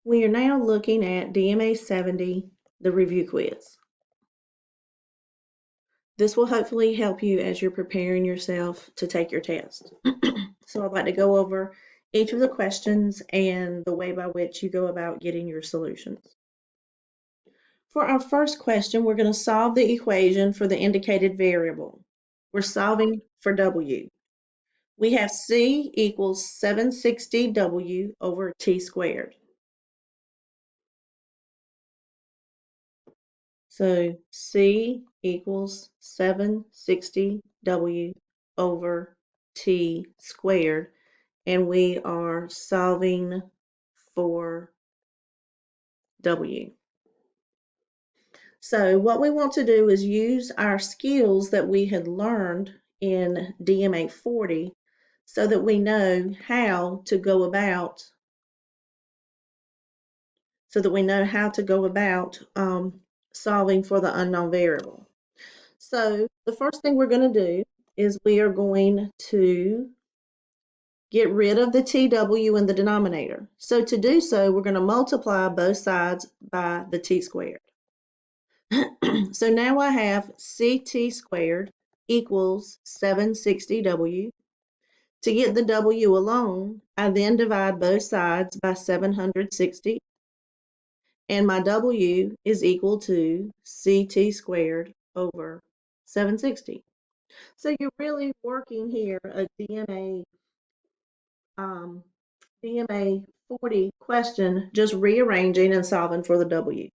We are now looking at DMA70, the review quiz. This will hopefully help you as you're preparing yourself to take your test. So I'd like to go over each of the questions and the way by which you go about getting your solutions. For our first question, we're going to solve the equation for the indicated variable. We're solving for W. We have C equals 760W over T squared. So C equals 760W over T squared, and we are solving for W. So what we want to do is use our skills that we had learned in DMA40 so that we know how to go about solving for the unknown variable. So the first thing we're going to do is we are going to get rid of the TW in the denominator. So to do so, we're going to multiply both sides by the T squared. So now I have CT squared equals 760W. To get the W alone, I then divide both sides by 760. And my W is equal to CT squared over 760. So you're really working here a DMA 40 question, just rearranging and solving for the W.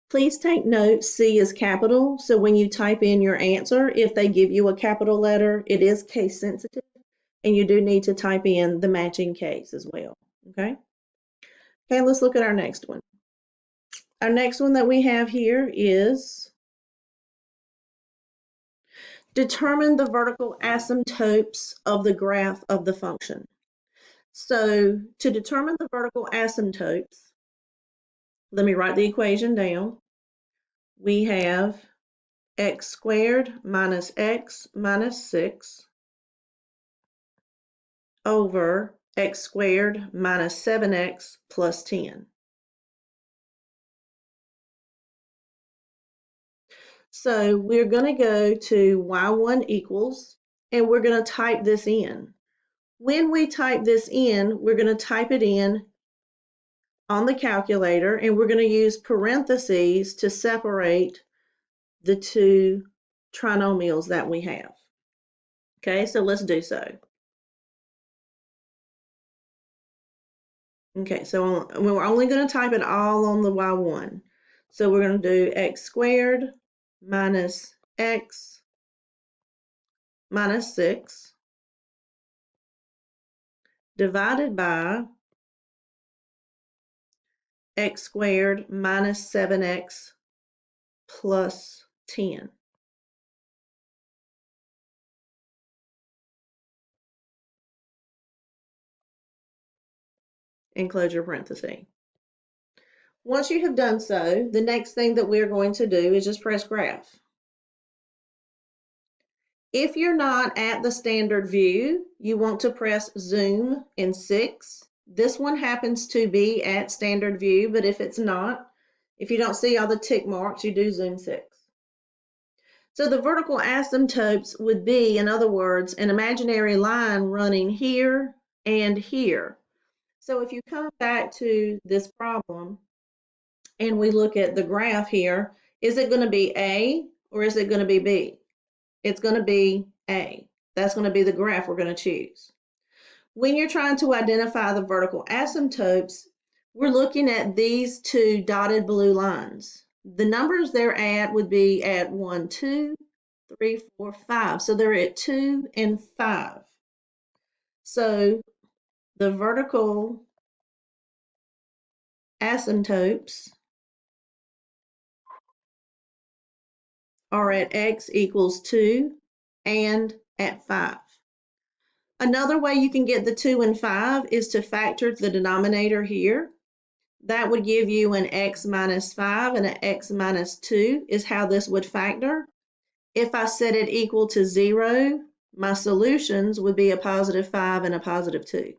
Please take note, C is capital, so when you type in your answer, if they give you a capital letter, it is case sensitive, and you do need to type in the matching case as well, okay? Okay, let's look at our next one. Our next one that we have here is determine the vertical asymptotes of the graph of the function. So to determine the vertical asymptotes, let me write the equation down. We have x squared minus x minus 6 over x squared minus 7x plus 10. So we're going to go to y1 equals, and we're going to type this in. When we type this in, we're going to type it in on the calculator, and we're going to use parentheses to separate the two trinomials that we have. Okay, so let's do so. Okay, so we're only going to type it all on the y1. So we're going to do x squared minus x minus 6 divided by x squared minus 7x plus 10. And close your parenthesis. Once you have done so, the next thing that we're going to do is just press graph. If you're not at the standard view, you want to press zoom in 6. This one happens to be at standard view, but if it's not, if you don't see all the tick marks, you do zoom 6. So the vertical asymptotes would be, in other words, an imaginary line running here and here. So if you come back to this problem and we look at the graph here, is it going to be A or is it going to be B? It's going to be A. That's going to be the graph we're going to choose. When you're trying to identify the vertical asymptotes, we're looking at these two dotted blue lines. The numbers they're at would be at 1, 2, 3, 4, 5. So they're at 2 and 5. So the vertical asymptotes are at x equals 2 and at 5. Another way you can get the 2 and 5 is to factor the denominator here. That would give you an x minus 5 and an x minus 2 is how this would factor. If I set it equal to 0, my solutions would be a positive 5 and a positive 2.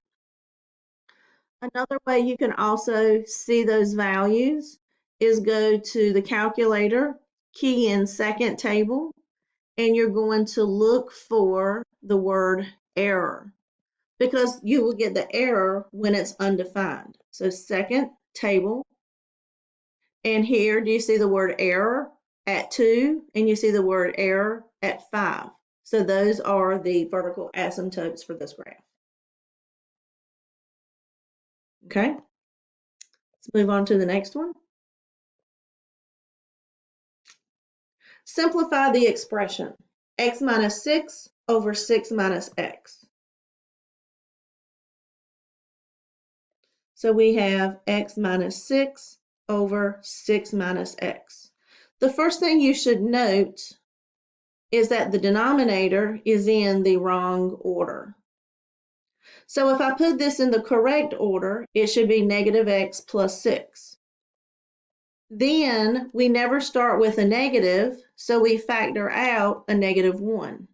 Another way you can also see those values is go to the calculator, key in second table, and you're going to look for the word error because you will get the error when it's undefined. So second table, and here do you see the word error at 2 and you see the word error at 5. So those are the vertical asymptotes for this graph. Okay, let's move on to the next one. Simplify the expression x minus 6 over 6 minus x. So we have x minus 6 over 6 minus x. The first thing you should note is that the denominator is in the wrong order. So if I put this in the correct order, it should be negative x plus 6. Then we never start with a negative, so we factor out a negative 1.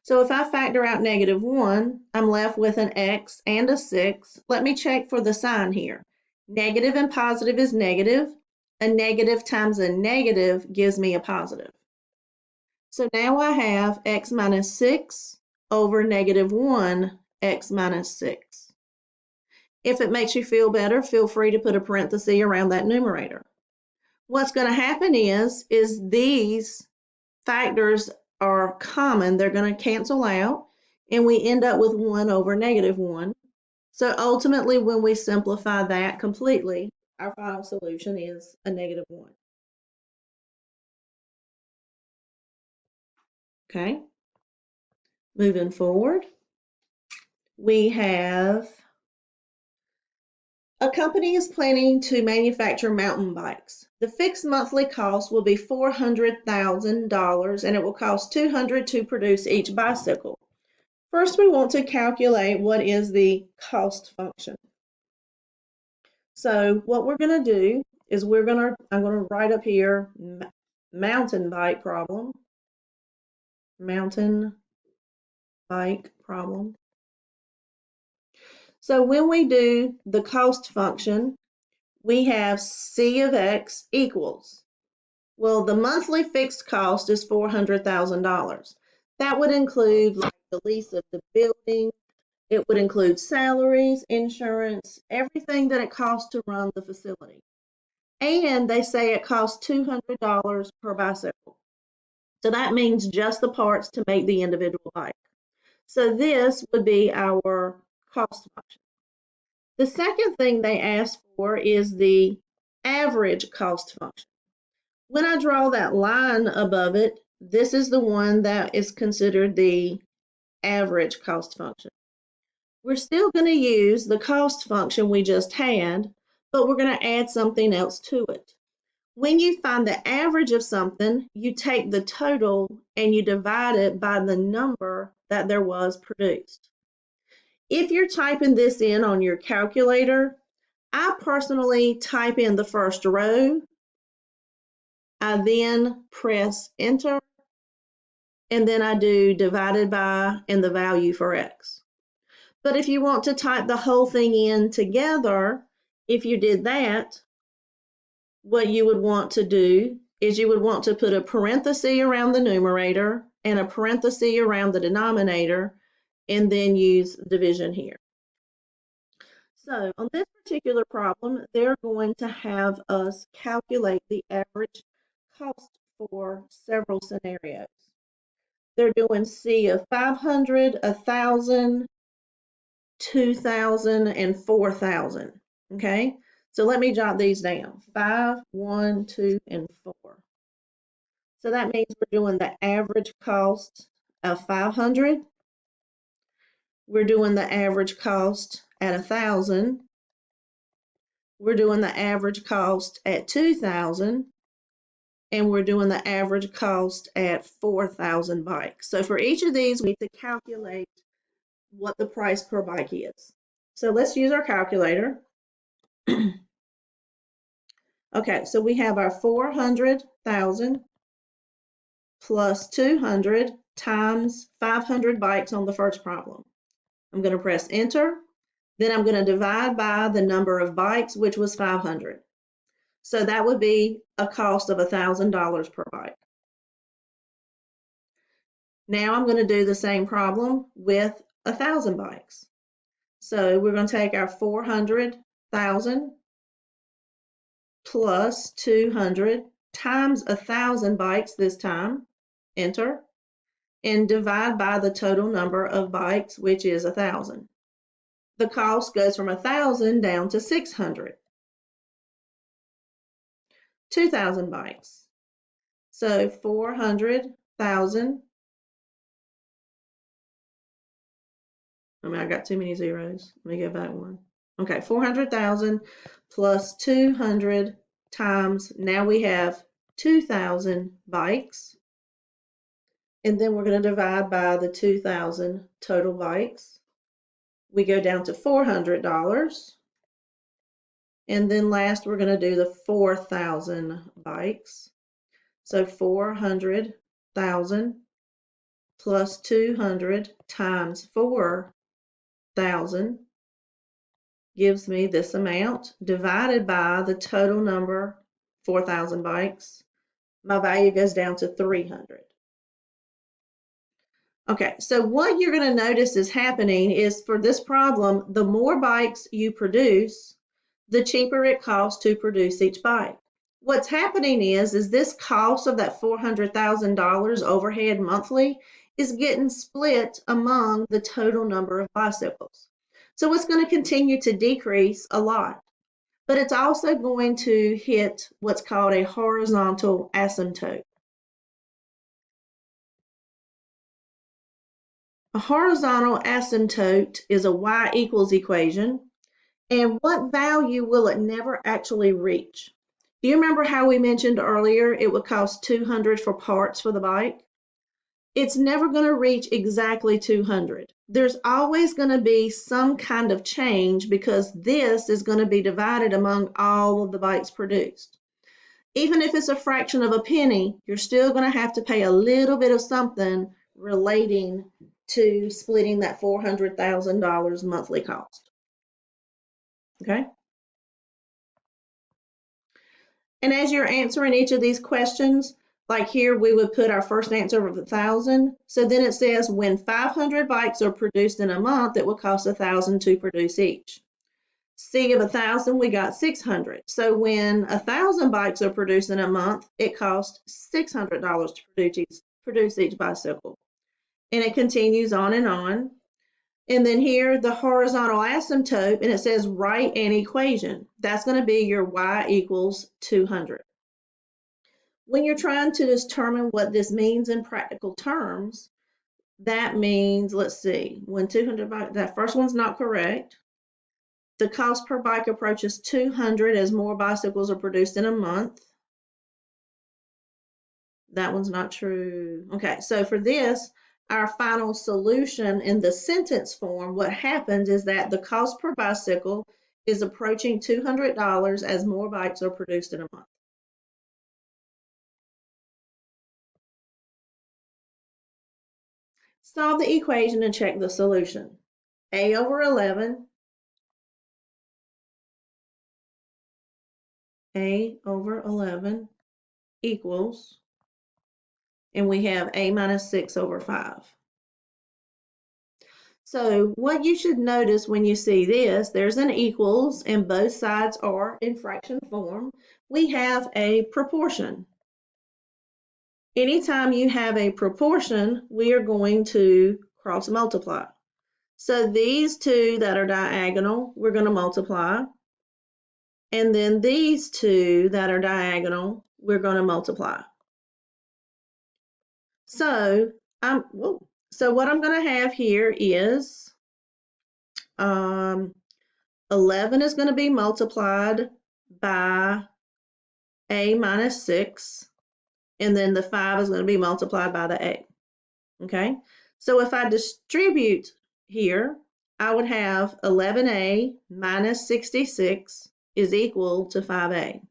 So if I factor out negative 1, I'm left with an x and a 6. Let me check for the sign here. Negative and positive is negative. A negative times a negative gives me a positive. So now I have x minus 6 over negative 1 x minus 6. If it makes you feel better, feel free to put a parenthesis around that numerator. What's going to happen is these factors are common. They're going to cancel out, and we end up with 1 over negative 1. So ultimately, when we simplify that completely, our final solution is a negative 1. Okay, moving forward, we have a company is planning to manufacture mountain bikes. The fixed monthly cost will be $400,000 and it will cost $200,000 to produce each bicycle. First, we want to calculate what is the cost function. So what we're going to do is I'm going to write up here mountain bike problem. Mountain bike problem. So when we do the cost function, we have C of X equals. Well, the monthly fixed cost is $400,000. That would include like the lease of the building. It would include salaries, insurance, everything that it costs to run the facility. And they say it costs $200 per bicycle. So that means just the parts to make the individual bike. So this would be our cost function. The second thing they ask for is the average cost function. When I draw that line above it, this is the one that is considered the average cost function. We're still going to use the cost function we just had, but we're going to add something else to it. When you find the average of something, you take the total and you divide it by the number that there was produced. If you're typing this in on your calculator, I personally type in the first row. I then press enter, and then I do divided by and the value for x. But if you want to type the whole thing in together, if you did that, what you would want to do is you would want to put a parenthesis around the numerator and a parenthesis around the denominator, and then use division here. So on this particular problem, they're going to have us calculate the average cost for several scenarios. They're doing C of 500, 1,000, 2,000, and 4,000. Okay, so let me jot these down. 5, 1, 2, and 4. So that means we're doing the average cost of 500. We're doing the average cost at 1,000. We're doing the average cost at 2,000. And we're doing the average cost at 4,000 bikes. So for each of these, we need to calculate what the price per bike is. So let's use our calculator. Okay, so we have our 400,000 plus 200 times 500 bikes on the first problem. I'm going to press enter. Then I'm going to divide by the number of bytes, which was 500. So that would be a cost of $1,000 per byte. Now I'm going to do the same problem with 1,000 bytes. So we're going to take our 400,000 plus 200 times 1,000 bytes this time, enter, and divide by the total number of bytes, which is 1,000. The cost goes from 1,000 down to 600. 2,000 bytes. So 400,000. I got too many zeros. Let me go back one. Okay, 400,000 plus 200 times, now we have 2,000 bytes. And then we're going to divide by the 2,000 total bytes. We go down to $400. And then last, we're going to do the 4,000 bytes. So 400,000 plus 200 times 4,000 gives me this amount divided by the total number, 4,000 bytes. My value goes down to 300. Okay, so what you're going to notice is happening is for this problem, the more bytes you produce, the cheaper it costs to produce each byte. What's happening is this cost of that $400,000 overhead monthly is getting split among the total number of bicycles. So it's going to continue to decrease a lot, but it's also going to hit what's called a horizontal asymptote. A horizontal asymptote is a y equals equation, and what value will it never actually reach? Do you remember how we mentioned earlier it would cost 200 for parts for the bike? It's never going to reach exactly 200. There's always going to be some kind of change because this is going to be divided among all of the bikes produced. Even if it's a fraction of a penny, you're still going to have to pay a little bit of something relating to splitting that $400,000 monthly cost. Okay? And as you're answering each of these questions, like here, we would put our first answer of 1,000. So then it says when 500 bikes are produced in a month, it will cost 1,000 to produce each. C of 1,000, we got 600. So when 1,000 bikes are produced in a month, it costs $600 to produce each bicycle. And it continues on and on. And then here, the horizontal asymptote, and it says write an equation. That's going to be your y equals 200. When you're trying to determine what this means in practical terms, that means, let's see, when 200 bikes, that first one's not correct. The cost per bike approaches 200 as more bicycles are produced in a month. That one's not true. Okay, so for this, our final solution in the sentence form, what happens is that the cost per bicycle is approaching $200 as more bikes are produced in a month. Solve the equation and check the solution. A over 11, A over 11 equals, and we have A minus 6 over 5. So what you should notice when you see this, there's an equals and both sides are in fraction form. We have a proportion. Anytime you have a proportion, we are going to cross multiply. So these two that are diagonal, we're going to multiply. And then these two that are diagonal, we're going to multiply. So what I'm going to have here is 11 is going to be multiplied by A minus 6, and then the 5 is going to be multiplied by the A. Okay, so if I distribute here, I would have 11A minus 66 is equal to 5A.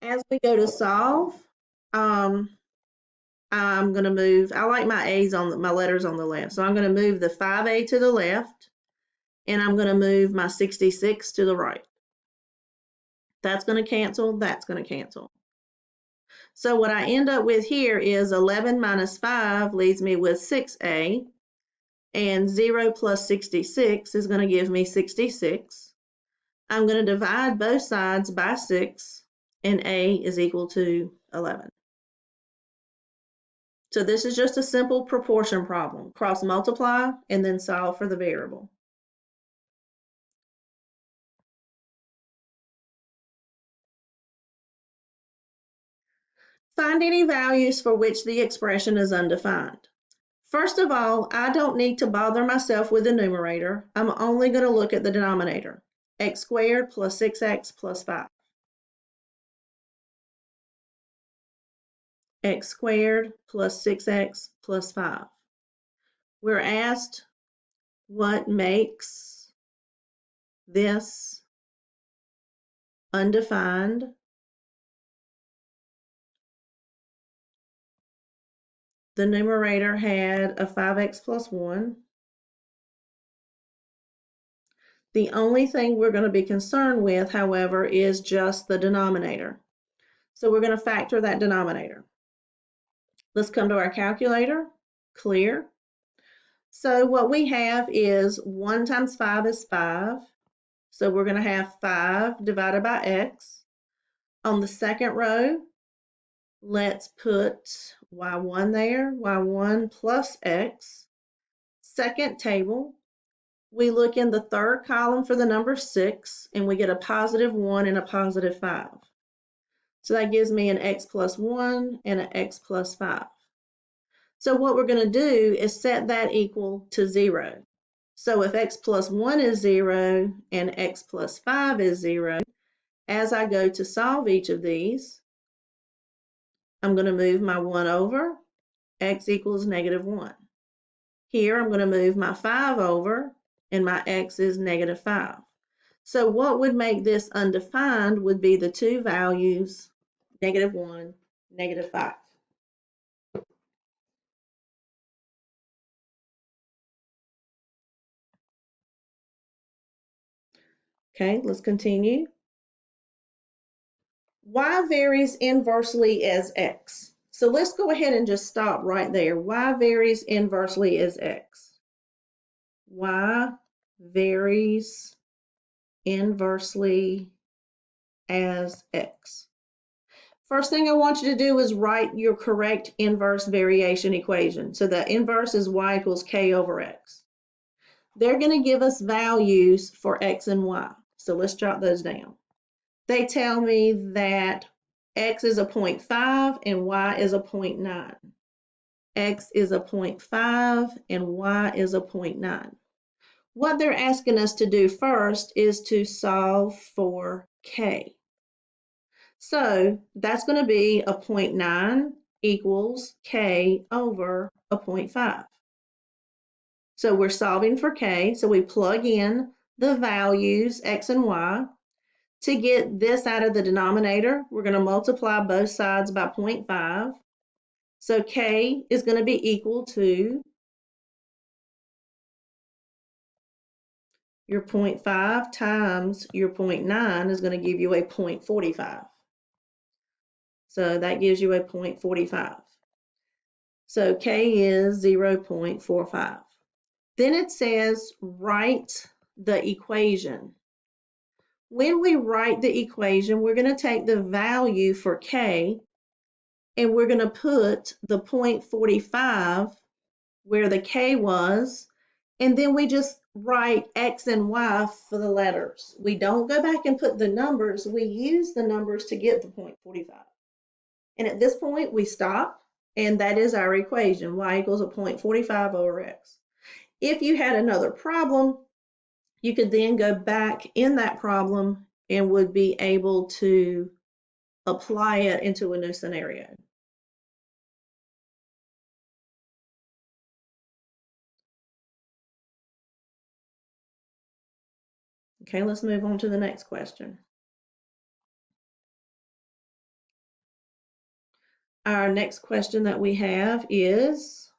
As we go to solve, I'm going to move, I like my A's on my letters on the left. So I'm going to move the 5A to the left, and I'm going to move my 66 to the right. That's going to cancel, that's going to cancel. So what I end up with here is 11 minus 5 leaves me with 6A, and 0 plus 66 is going to give me 66. I'm going to divide both sides by 6, and A is equal to 11. So this is just a simple proportion problem. Cross multiply and then solve for the variable. Find any values for which the expression is undefined. First of all, I don't need to bother myself with the numerator. I'm only going to look at the denominator. X squared plus 6x plus 5. X squared plus 6x plus 5. We're asked what makes this undefined. The numerator had a 5x plus 1. The only thing we're going to be concerned with, however, is just the denominator. So we're going to factor that denominator. Let's come to our calculator. Clear. So what we have is 1 times 5 is 5. So we're going to have 5 divided by x. On the second row, let's put y1 there, y1 plus x. Second table, we look in the third column for the number 6, and we get a positive 1 and a positive 5. So that gives me an x plus 1 and an x plus 5. So what we're going to do is set that equal to 0. So if x plus 1 is 0 and x plus 5 is 0, as I go to solve each of these, I'm going to move my 1 over, x equals negative 1. Here I'm going to move my 5 over, and my x is negative 5. So what would make this undefined would be the two values, negative 1, negative 5. Okay, let's continue. Y varies inversely as x. So let's go ahead and just stop right there. Y varies inversely as x. Y varies inversely as x. First thing I want you to do is write your correct inverse variation equation. So the inverse is y equals k over x. They're going to give us values for x and y. So let's jot those down. They tell me that x is a 0.5 and y is a 0.9. X is a 0.5 and y is a 0.9. What they're asking us to do first is to solve for k. So that's going to be a 0.9 equals k over a 0.5. So we're solving for k, so we plug in the values x and y. To get this out of the denominator, we're going to multiply both sides by 0.5. So k is going to be equal to your 0.5 times your 0.9 is going to give you a 0.45. So that gives you a 0.45. So k is 0.45. Then it says write the equation. When we write the equation, we're going to take the value for k and we're going to put the 0.45 where the k was, and then we just write x and y for the letters. We don't go back and put the numbers, we use the numbers to get the 0.45. And at this point, we stop, and that is our equation, y equals a 0.45 over x. If you had another problem, you could then go back in that problem and would be able to apply it into a new scenario. Okay, let's move on to the next question. Our next question that we have is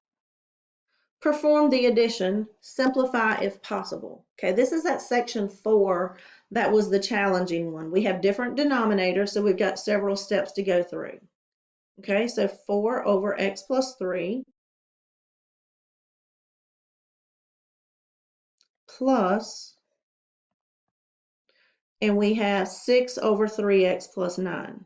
perform the addition, simplify if possible. Okay, this is that section 4 that was the challenging one. We have different denominators, so we've got several steps to go through. Okay, so 4 over x plus 3 plus, and we have 6 over 3x plus 9.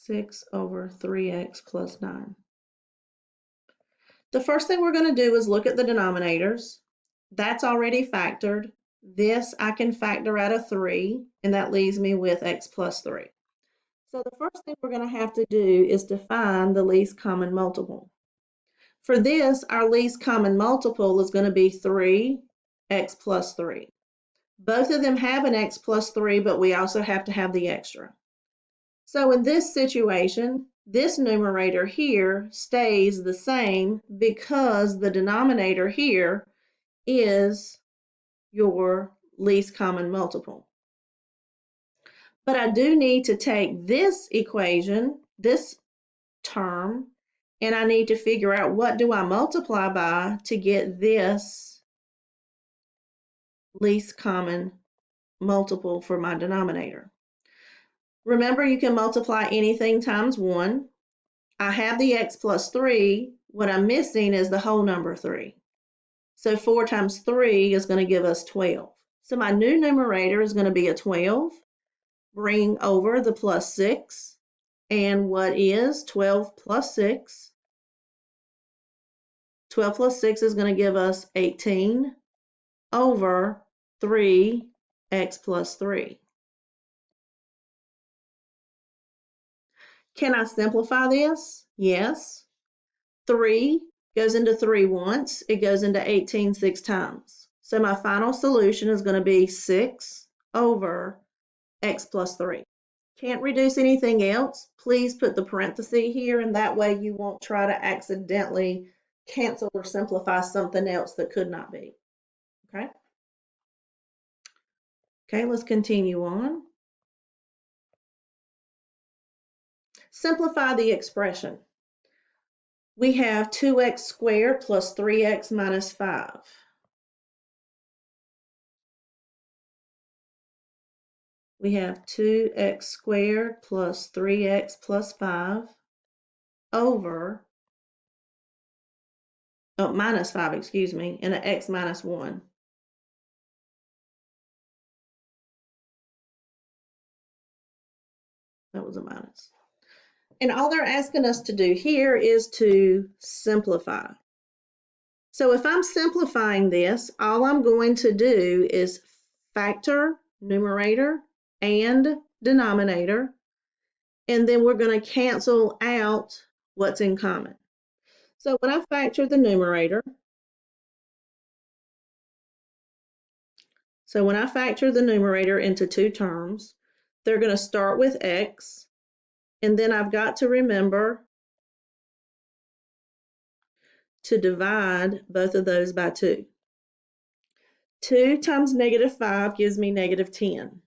Six over 3x plus 9. The first thing we're going to do is look at the denominators. That's already factored. This I can factor out of 3, and that leaves me with x plus 3. So the first thing we're going to have to do is to find the least common multiple. For this, our least common multiple is going to be 3x plus 3. Both of them have an x plus 3, but we also have to have the extra. So in this situation, this numerator here stays the same because the denominator here is your least common multiple. But I do need to take this equation, this term, and I need to figure out what do I multiply by to get this least common multiple for my denominator. Remember, you can multiply anything times 1. I have the x plus 3. What I'm missing is the whole number 3. So 4 times 3 is going to give us 12. So my new numerator is going to be a 12. Bring over the plus 6. And what is 12 plus 6? 12 plus 6 is going to give us 18 over 3x plus 3. Can I simplify this? Yes. 3 goes into 3 once. It goes into 18 6 times. So my final solution is going to be 6 over x plus 3. Can't reduce anything else. Please put the parenthesis here, and that way you won't try to accidentally cancel or simplify something else that could not be. Okay? Okay, let's continue on. Simplify the expression. We have 2x squared plus 3x minus 5. We have 2x squared plus 3x plus 5 over, minus 5, excuse me, and an x minus 1. That was a minus. And all they're asking us to do here is to simplify. So if I'm simplifying this, all I'm going to do is factor numerator and denominator, and then we're going to cancel out what's in common. So when I factor the numerator, into two terms, they're going to start with x, and then I've got to remember to divide both of those by 2. 2 times negative 5 gives me negative 10.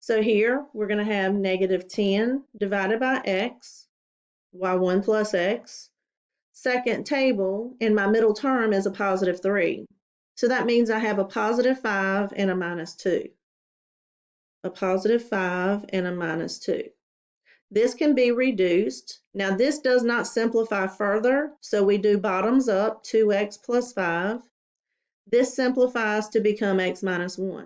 So here we're going to have negative 10 divided by x, y1 plus x. Second table, and my middle term is a positive 3. So that means I have a positive 5 and a minus 2. A positive 5 and a minus 2. This can be reduced. Now this does not simplify further, so we do bottoms up, 2x plus 5. This simplifies to become x minus 1.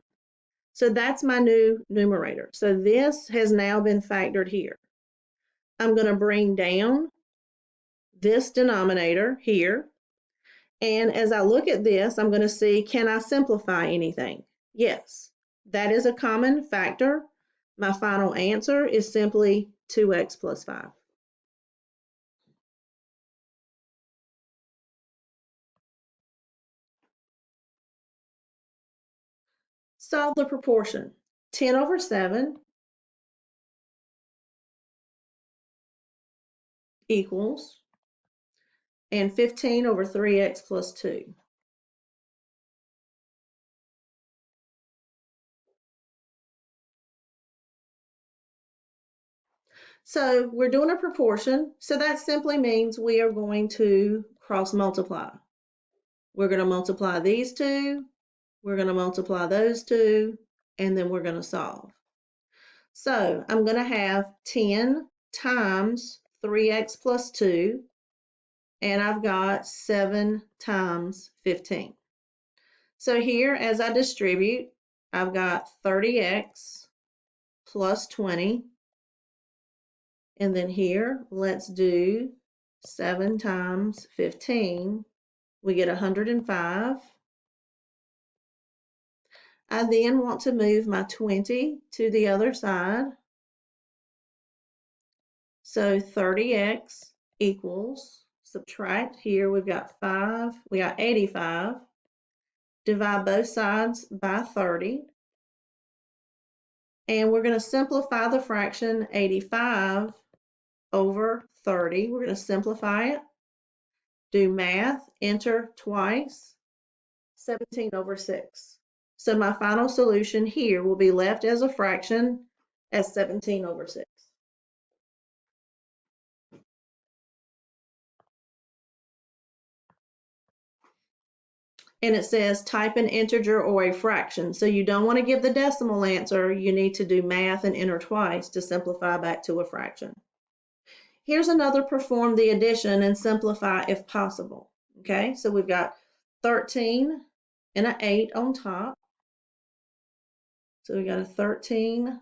So that's my new numerator. So this has now been factored here. I'm going to bring down this denominator here. And as I look at this, I'm going to see, can I simplify anything? Yes, that is a common factor. My final answer is simply 2x plus 5. Solve the proportion. 10 over 7 equals and 15 over 3x plus 2. So we're doing a proportion, so that simply means we are going to cross multiply. We're going to multiply these two, we're going to multiply those two, and then we're going to solve. So I'm going to have 10 times 3x plus 2, and I've got 7 times 15. So here, as I distribute, I've got 30x plus 20. And then here, let's do 7 times 15. We get 105. I then want to move my 20 to the other side. So 30x equals, subtract here, we've got 5, we got 85. Divide both sides by 30. And we're going to simplify the fraction 85 over 30. We're going to simplify it. Do math, enter twice, 17 over 6. So my final solution here will be left as a fraction as 17 over 6. And it says type an integer or a fraction. So you don't want to give the decimal answer. You need to do math and enter twice to simplify back to a fraction. Here's another perform the addition and simplify if possible. Okay, so we've got 13 and an 8 on top. So we got a 13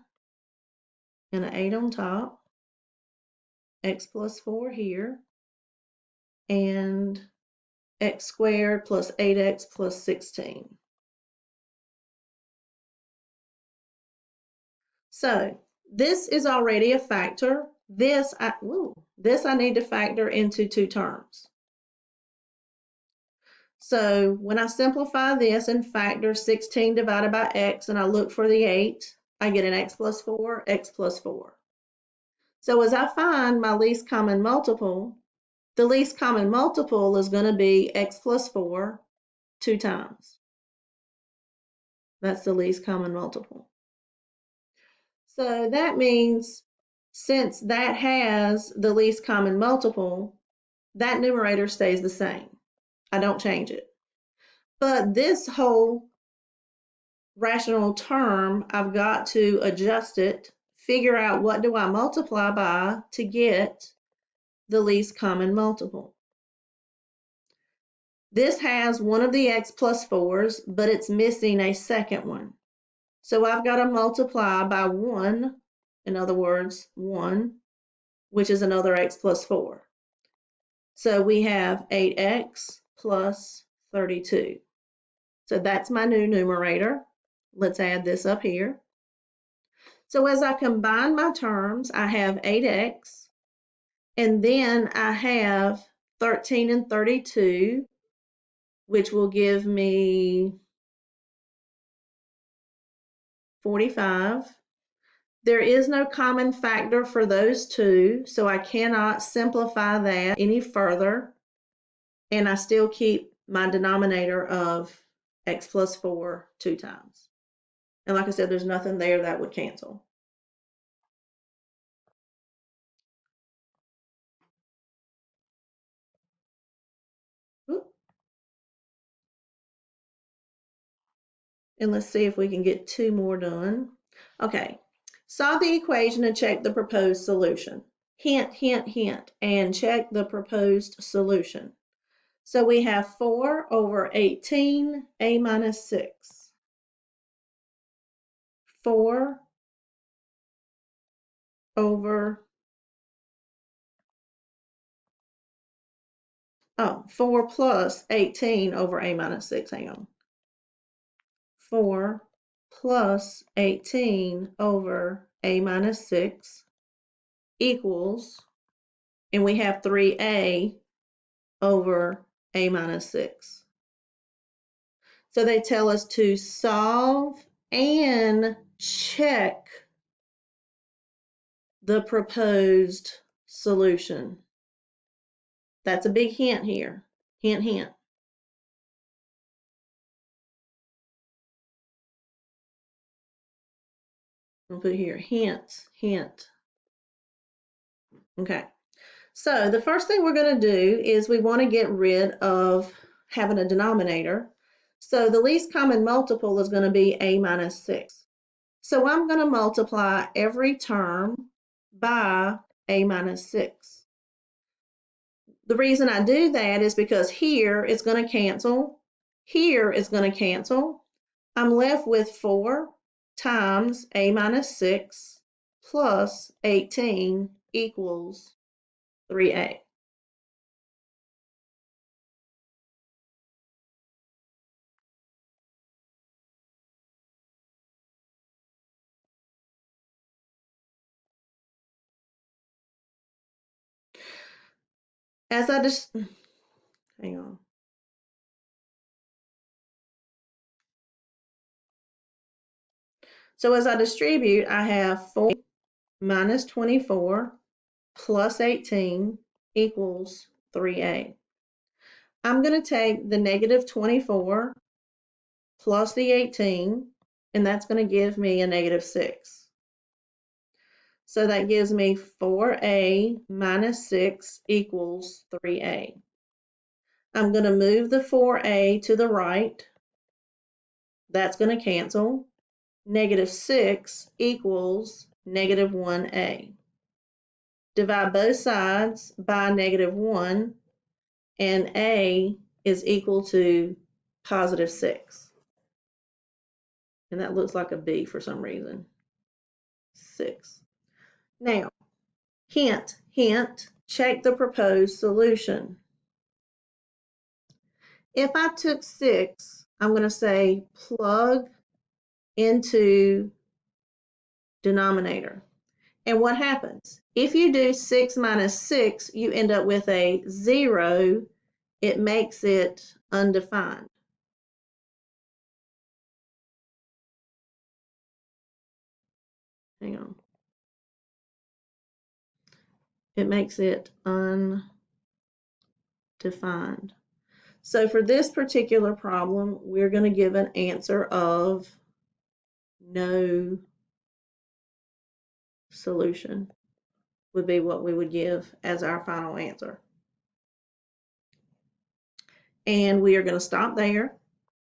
and an 8 on top. X plus 4 here. And x squared plus 8x plus 16. So this is already a factor. This I need to factor into 2 terms. So when I simplify this and factor 16 divided by x and I look for the 8, I get an x plus 4, x plus 4. So as I find my least common multiple, the least common multiple is going to be x plus 4 2 times. That's the least common multiple. So that means since that has the least common multiple, that numerator stays the same. I don't change it. But this whole rational term, I've got to adjust it, figure out what do I multiply by to get the least common multiple. This has one of the x plus 4s, but it's missing a second one. So I've got to multiply by 1, in other words, 1, which is another x plus 4. So we have 8x plus 32. So that's my new numerator. Let's add this up here. So as I combine my terms, I have 8x, and then I have 13 and 32, which will give me 45. There is no common factor for those two, so I cannot simplify that any further, and I still keep my denominator of x plus 4 2 times. And like I said, there's nothing there that would cancel. And let's see if we can get 2 more done. Okay, solve the equation and check the proposed solution. Hint, hint, hint, and check the proposed solution. So we have 4 over 18, a minus 6. 4 over, 4 plus 18 over a minus 6, hang on. 4 plus 18 over a minus 6 equals, and we have 3a over a minus 6. So they tell us to solve and check the proposed solution. That's a big hint here. Hint, hint. I'll put here, hint, hint. Okay. So the first thing we're going to do is we want to get rid of having a denominator. So the least common multiple is going to be a minus 6. So I'm going to multiply every term by a minus 6. The reason I do that is because here it's going to cancel. Here it's going to cancel. I'm left with 4 times a minus 6 plus 18 equals 3a. As I just, hang on. So as I distribute, I have 4 minus 24 plus 18 equals 3a. I'm going to take the negative 24 plus the 18, and that's going to give me a negative 6. So that gives me 4a minus 6 equals 3a. I'm going to move the 4a to the right. That's going to cancel. Negative 6 equals negative 1a. Divide both sides by negative 1, and a is equal to positive 6. And that looks like a b for some reason. 6. Now, hint, hint, check the proposed solution. If I took 6, I'm going to say plug into denominator. And what happens? If you do 6 minus 6, you end up with a 0. It makes it undefined. Hang on. It makes it undefined. So for this particular problem, we're going to give an answer of no solution would be what we would give as our final answer. And we are going to stop there.